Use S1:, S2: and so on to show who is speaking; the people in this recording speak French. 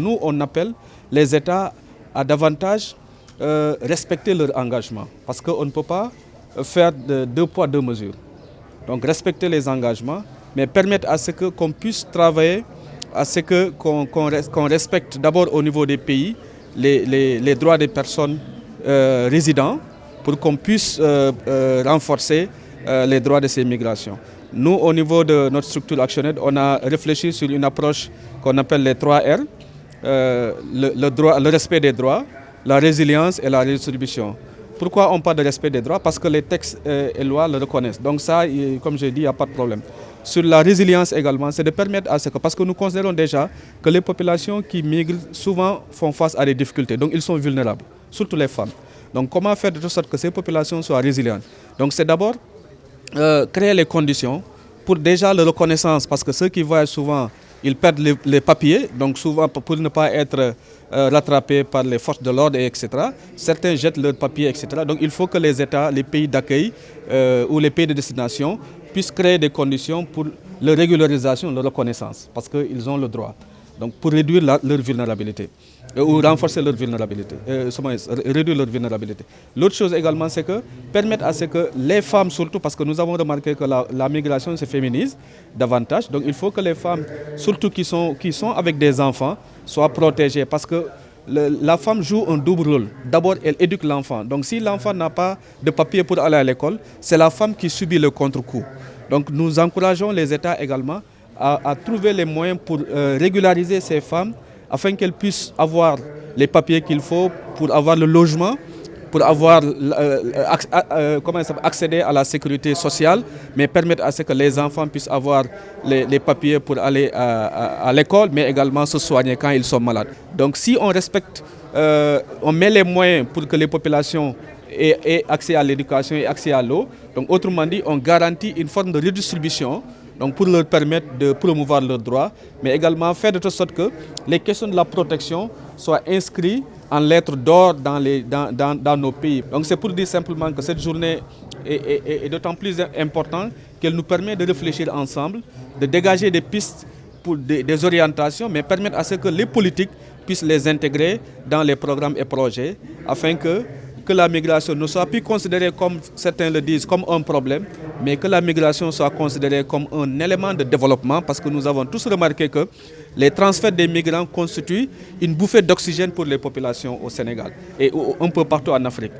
S1: nous, on appelle les États à davantage respecter leur engagement. Parce qu'on ne peut pas faire de deux poids, deux mesures. Donc respecter les engagements, mais permettre à ce qu'on puisse travailler, à ce qu'on respecte d'abord au niveau des pays les droits des personnes résidents pour qu'on puisse renforcer les droits de ces migrations. Nous, au niveau de notre structure ActionAid, on a réfléchi sur une approche qu'on appelle les 3 R, le respect des droits, la résilience et la redistribution. Pourquoi on parle de respect des droits? Parce que les textes et lois le reconnaissent. Donc ça, comme je dis, il n'y a pas de problème. Sur la résilience également, c'est de permettre à ce que, parce que nous considérons déjà que les populations qui migrent souvent font face à des difficultés, donc ils sont vulnérables, surtout les femmes. Donc comment faire de sorte que ces populations soient résilientes? Donc c'est d'abord créer les conditions pour déjà la reconnaissance, parce que ceux qui voyagent souvent, ils perdent les papiers, donc souvent pour ne pas être rattrapés par les forces de l'ordre, etc. Certains jettent leurs papiers, etc. Donc il faut que les États, les pays d'accueil ou les pays de destination puissent créer des conditions pour leur régularisation, leur reconnaissance, parce qu'ils ont le droit. Donc pour réduire leur vulnérabilité, ou renforcer leur vulnérabilité, réduire leur vulnérabilité. L'autre chose également, c'est que permettre à ce que les femmes surtout, parce que nous avons remarqué que la migration se féminise davantage, donc il faut que les femmes, surtout qui sont avec des enfants, soient protégées, parce que la femme joue un double rôle. D'abord, elle éduque l'enfant. Donc si l'enfant n'a pas de papier pour aller à l'école, c'est la femme qui subit le contre-coup. Donc nous encourageons les États également à trouver les moyens pour régulariser ces femmes afin qu'elles puissent avoir les papiers qu'il faut pour avoir le logement, pour avoir accéder à la sécurité sociale, mais permettre à ce que les enfants puissent avoir les papiers pour aller à l'école, mais également se soigner quand ils sont malades. Donc si on respecte, on met les moyens pour que les populations aient accès à l'éducation et accès à l'eau, donc autrement dit, on garantit une forme de redistribution, donc pour leur permettre de promouvoir leurs droits, mais également faire de telle sorte que les questions de la protection soient inscrites en lettres d'or dans nos pays. Donc c'est pour dire simplement que cette journée est d'autant plus importante qu'elle nous permet de réfléchir ensemble, de dégager des pistes pour des orientations, mais permettre à ce que les politiques puissent les intégrer dans les programmes et projets, afin que la migration ne soit plus considérée, comme certains le disent, comme un problème, mais que la migration soit considérée comme un élément de développement, parce que nous avons tous remarqué que les transferts des migrants constituent une bouffée d'oxygène pour les populations au Sénégal et un peu partout en Afrique.